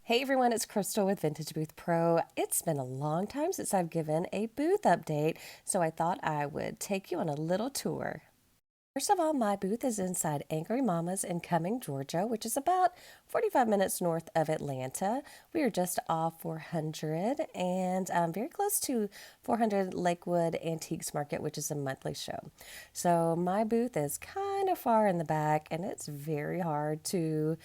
Hey everyone, it's Crystal with Vintage Booth Pro. It's been a long time since I've given a booth update, so I thought I would take you on a little tour. First of all, my booth is inside Angry Mamas in Cumming, Georgia, which is about 45 minutes north of Atlanta. We are just off 400 and very close to 400 Lakewood Antiques Market, which is a monthly show. So my booth is kind of far in the back, and it's very hard to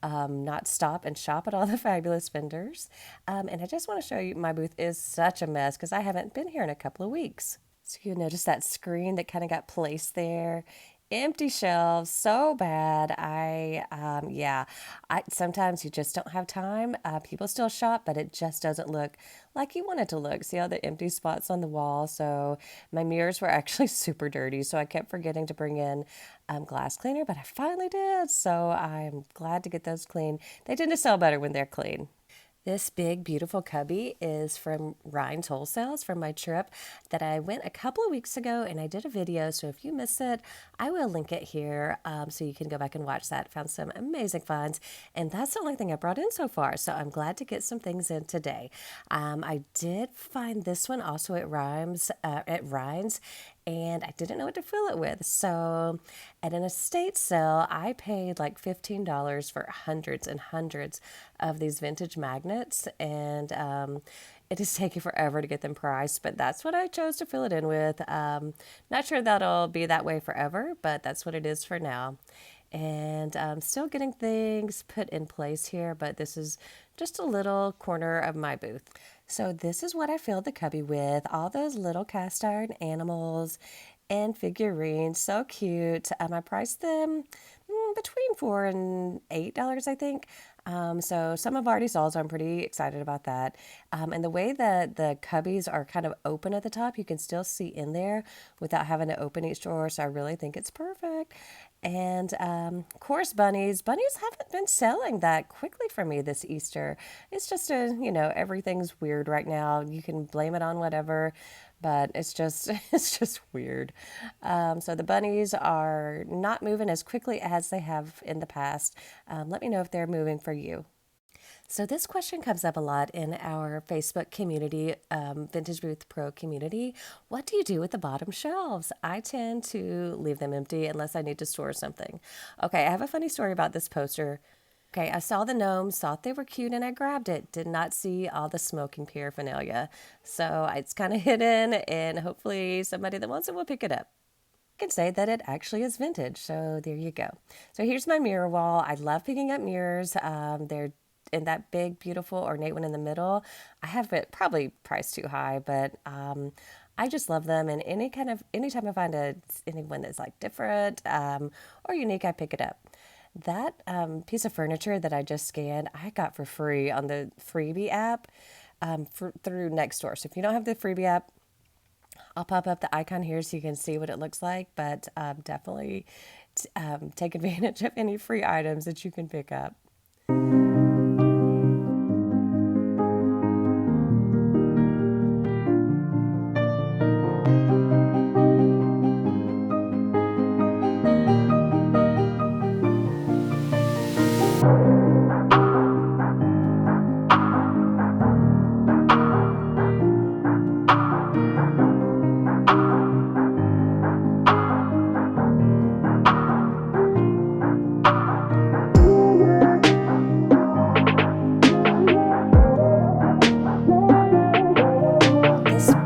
not stop and shop at all the fabulous vendors. And I just want to show you my booth is such a mess because I haven't been here in a couple of weeks. So you notice that screen that kind of got placed there. Empty shelves, so bad. I sometimes you just don't have time. People still shop, but it just doesn't look like you want it to look. See all the empty spots on the wall? So my mirrors were actually super dirty, so I kept forgetting to bring in glass cleaner, but I finally did. So I'm glad to get those clean. They tend to sell better when they're clean. This big, beautiful cubby is from Ryan's Wholesales from my trip that I went a couple of weeks ago, and I did a video. So if you missed it, I will link it here so you can go back and watch that. Found some amazing finds, and that's the only thing I brought in so far. So I'm glad to get some things in today. I did find this one also at Ryan's, and I didn't know what to fill it with. So at an estate sale, I paid like $15 for hundreds and hundreds of these vintage magnets, and it is taking forever to get them priced, but that's what I chose to fill it in with. Not sure that'll be that way forever, but that's what it is for now. And still getting things put in place here, but this is just a little corner of my booth. So this is what I filled the cubby with, all those little cast iron animals and figurines, so cute. I priced them between $4 and $8, I think. So some have already sold, so I'm pretty excited about that. And the way that the cubbies are kind of open at the top, you can still see in there without having to open each drawer, so I really think it's perfect. And of course, bunnies haven't been selling that quickly for me this Easter. It's just everything's weird right now. You can blame it on whatever, but it's just it's just weird. So the bunnies are not moving as quickly as they have in the past. Let me know if they're moving for you. So this question comes up a lot in our Facebook community, Vintage Booth Pro community. What do you do with the bottom shelves? I tend to leave them empty unless I need to store something. Okay, I have a funny story about this poster. Okay, I saw the gnomes, thought they were cute, and I grabbed it. Did not see all the smoking paraphernalia. So it's kind of hidden, and hopefully somebody that wants it will pick it up. I can say that it actually is vintage, so there you go. So here's my mirror wall. I love picking up mirrors. They're in that big, beautiful, ornate one in the middle. I have it probably priced too high, but I just love them. And anytime I find anyone that's like different or unique, I pick it up. That piece of furniture that I just scanned, I got for free on the Freebie app through Nextdoor. So if you don't have the Freebie app, I'll pop up the icon here so you can see what it looks like, but definitely take advantage of any free items that you can pick up.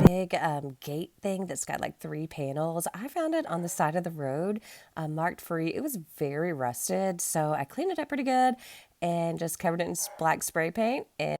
Big gate thing that's got like 3 panels. I found it on the side of the road, marked free. It was very rusted, so I cleaned it up pretty good and just covered it in black spray paint. And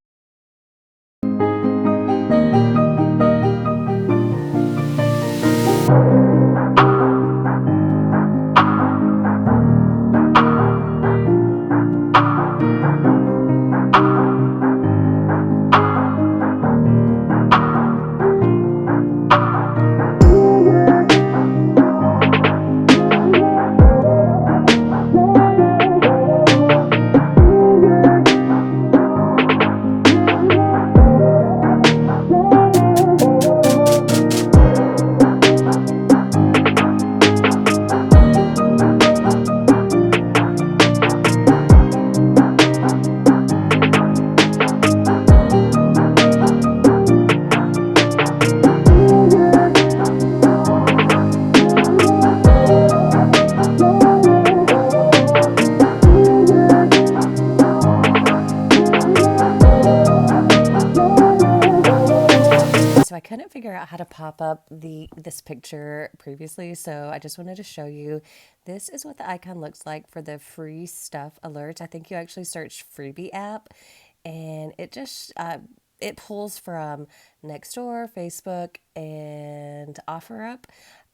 couldn't figure out how to pop up this picture previously, so I just wanted to show you. This is what the icon looks like for the free stuff alerts. I think you actually search freebie app, and it pulls from Nextdoor, Facebook, and OfferUp,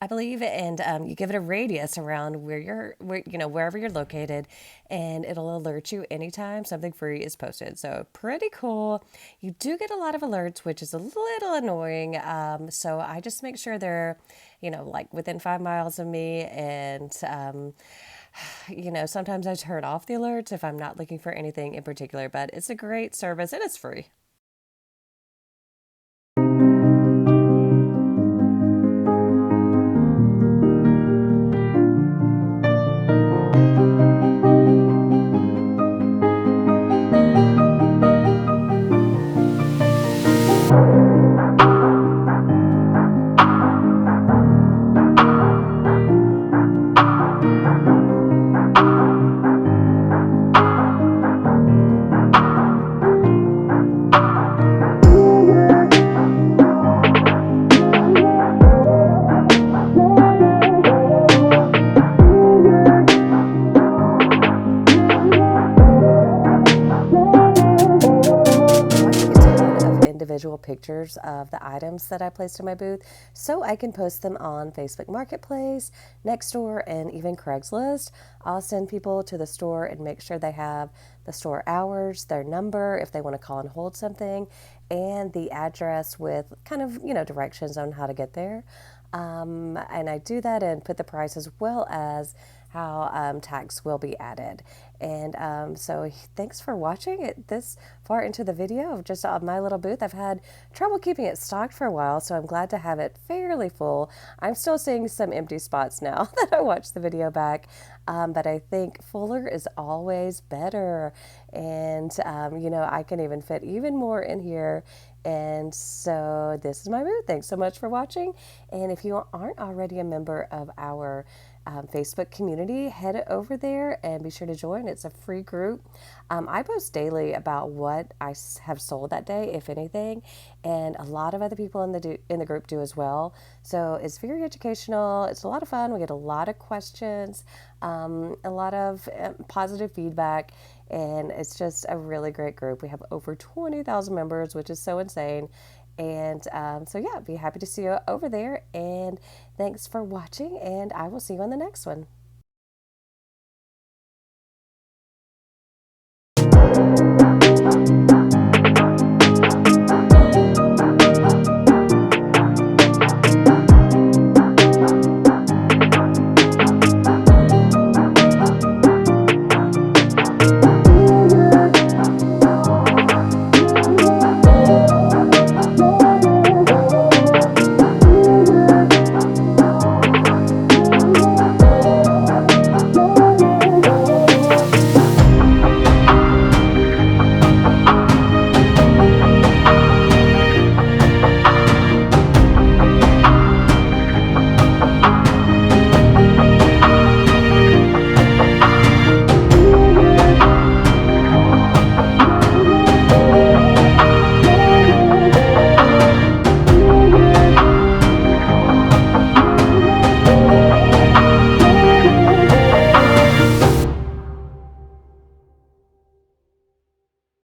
I believe, and you give it a radius around wherever you're located, and it'll alert you anytime something free is posted. So pretty cool. You do get a lot of alerts, which is a little annoying. So I just make sure they're, like within 5 miles of me, and sometimes I turn off the alerts if I'm not looking for anything in particular. But it's a great service and it's free. Individual pictures of the items that I placed in my booth so I can post them on Facebook Marketplace, Nextdoor, and even Craigslist. I'll send people to the store and make sure they have the store hours, their number if they want to call and hold something, and the address with kind of, directions on how to get there. And I do that and put the price as well as how tax will be added. And so thanks for watching it this far into the video of just my little booth. I've had trouble keeping it stocked for a while, so I'm glad to have it fairly full. I'm still seeing some empty spots now that I watched the video back, but I think fuller is always better. And, I can even fit even more in here. And so this is my booth. Thanks so much for watching. And if you aren't already a member of our Facebook community, head over there and be sure to join. It's a free group. I post daily about what I have sold that day, if anything, and a lot of other people in the group do as well. So it's very educational. It's a lot of fun. We get a lot of questions, a lot of positive feedback, and it's just a really great group. We have over 20,000 members, which is so insane. And so, yeah, be happy to see you over there. And thanks for watching, and I will see you on the next one.